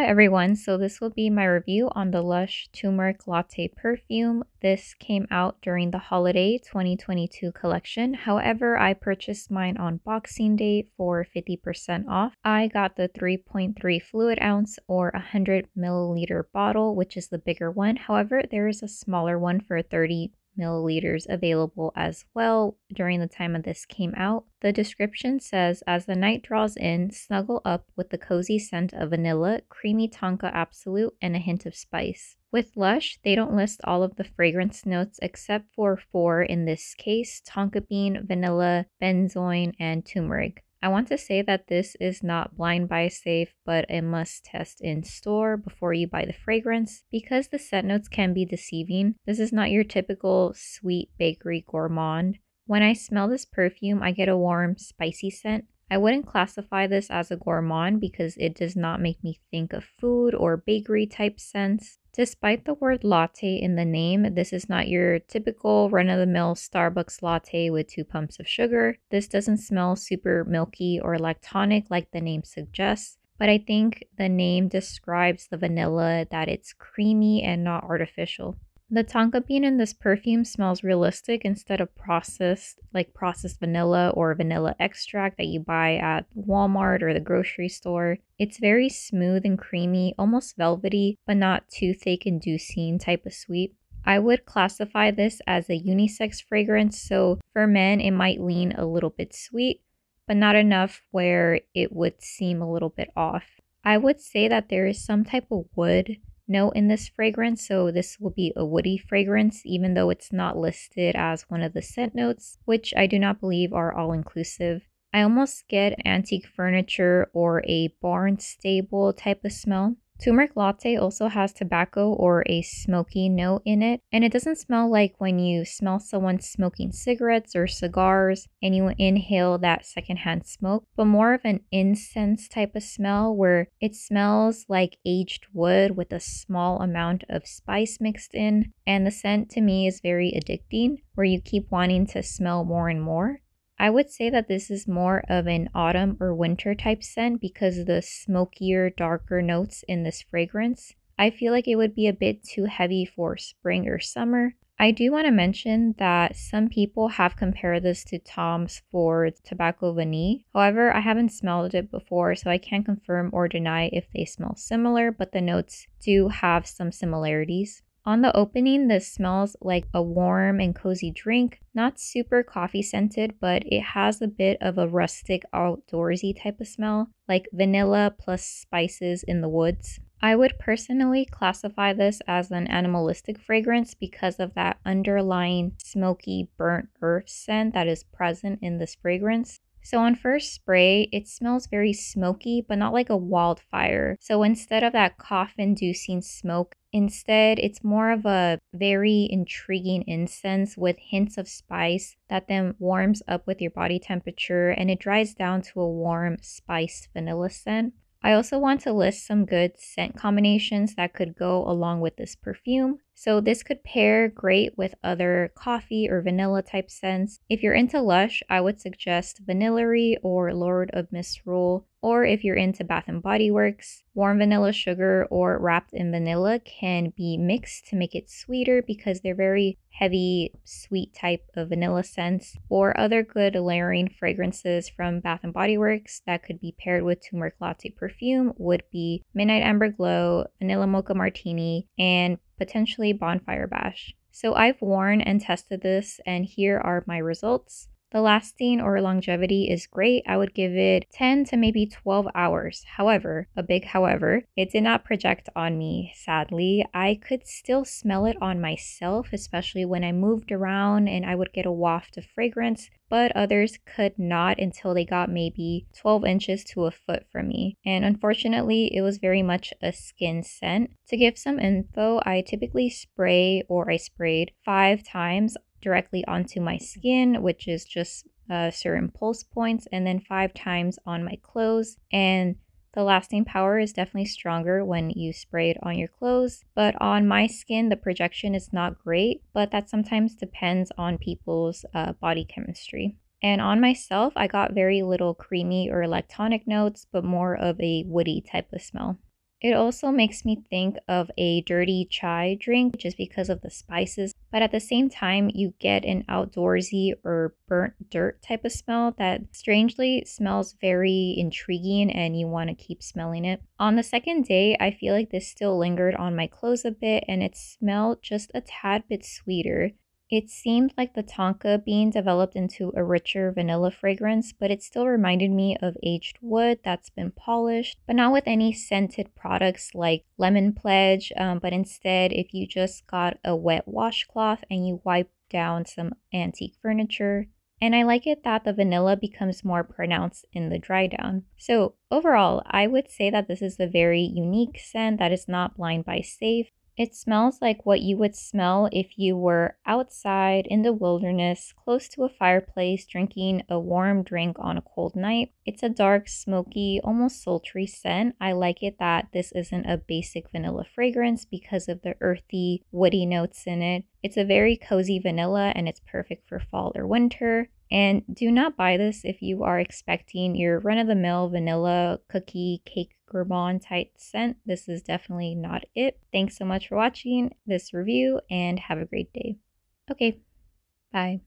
everyone, so this will be my review on the LUSH Tumeric Latte Perfume. This came out during the holiday 2022 collection. However, I purchased mine on Boxing Day for 50% off. I got the 3.3 fluid ounce or 100 milliliter bottle, which is the bigger one. However, there is a smaller one for 30 milliliters available as well during the time of this came out. The description says, as the night draws in, snuggle up with the cozy scent of vanilla, creamy tonka absolute, and a hint of spice. With Lush, they don't list all of the fragrance notes except for 4 in this case: tonka bean, vanilla, benzoin, and turmeric. I want to say that this is not blind buy safe, but a must test in store before you buy the fragrance because the scent notes can be deceiving. This is not your typical sweet bakery gourmand. When I smell this perfume, I get a warm, spicy scent. I wouldn't classify this as a gourmand because it does not make me think of food or bakery type scents. Despite the word latte in the name, this is not your typical run-of-the-mill Starbucks latte with 2 pumps of sugar. This doesn't smell super milky or lactonic like the name suggests, but I think the name describes the vanilla, that it's creamy and not artificial. The tonka bean in this perfume smells realistic instead of processed vanilla or vanilla extract that you buy at Walmart or the grocery store. It's very smooth and creamy, almost velvety, but not too thick and doucine type of sweet. I would classify this as a unisex fragrance, so for men it might lean a little bit sweet, but not enough where it would seem a little bit off. I would say that there is some type of wood note in this fragrance, so this will be a woody fragrance even though it's not listed as one of the scent notes, which I do not believe are all inclusive. I almost get antique furniture or a barn stable type of smell. Tumeric Latte also has tobacco or a smoky note in it, and it doesn't smell like when you smell someone smoking cigarettes or cigars and you inhale that secondhand smoke, but more of an incense type of smell where it smells like aged wood with a small amount of spice mixed in, and the scent to me is very addicting where you keep wanting to smell more and more. I would say that this is more of an autumn or winter type scent because of the smokier, darker notes in this fragrance. I feel like it would be a bit too heavy for spring or summer. I do want to mention that some people have compared this to Tom's Ford Tobacco Vanille. However, I haven't smelled it before, so I can't confirm or deny if they smell similar, but the notes do have some similarities. On the opening, this smells like a warm and cozy drink, not super coffee scented, but it has a bit of a rustic outdoorsy type of smell, like vanilla plus spices in the woods. I would personally classify this as an animalistic fragrance because of that underlying smoky burnt earth scent that is present in this fragrance. So on first spray, it smells very smoky, but not like a wildfire. So instead of that cough-inducing smoke, instead it's more of a very intriguing incense with hints of spice that then warms up with your body temperature and it dries down to a warm spiced vanilla scent. I also want to list some good scent combinations that could go along with this perfume. So this could pair great with other coffee or vanilla type scents. If you're into Lush, I would suggest Vanillary or Lord of Misrule. Or if you're into Bath & Body Works, warm vanilla sugar or wrapped in vanilla can be mixed to make it sweeter because they're very heavy, sweet type of vanilla scents. Or other good layering fragrances from Bath & Body Works that could be paired with Tumeric Latte Perfume would be Midnight Amber Glow, Vanilla Mocha Martini, and potentially Bonfire Bash. So I've worn and tested this, and here are my results. The lasting or longevity is great. I would give it 10 to maybe 12 hours. However, a big however, it did not project on me, sadly. I could still smell it on myself, especially when I moved around and I would get a waft of fragrance, but others could not until they got maybe 12 inches to a foot from me. And unfortunately, it was very much a skin scent. To give some info, I typically sprayed 5 times directly onto my skin, which is just certain pulse points, and then 5 times on my clothes. And the lasting power is definitely stronger when you spray it on your clothes, but on my skin the projection is not great, but that sometimes depends on people's body chemistry. And on myself, I got very little creamy or lactonic notes, but more of a woody type of smell. It also makes me think of a dirty chai drink just because of the spices, but at the same time, you get an outdoorsy or burnt dirt type of smell that strangely smells very intriguing and you want to keep smelling it. On the second day, I feel like this still lingered on my clothes a bit and it smelled just a tad bit sweeter. It seemed like the tonka bean developed into a richer vanilla fragrance, but it still reminded me of aged wood that's been polished, but not with any scented products like Lemon Pledge, but instead, if you just got a wet washcloth and you wipe down some antique furniture. And I like it that the vanilla becomes more pronounced in the dry down. So overall, I would say that this is a very unique scent that is not blind buy safe. It smells like what you would smell if you were outside in the wilderness, close to a fireplace, drinking a warm drink on a cold night. It's a dark, smoky, almost sultry scent. I like it that this isn't a basic vanilla fragrance because of the earthy, woody notes in it. It's a very cozy vanilla and it's perfect for fall or winter. And do not buy this if you are expecting your run-of-the-mill vanilla cookie cake gourmand type scent. This is definitely not it. Thanks so much for watching this review and have a great day. Okay, bye.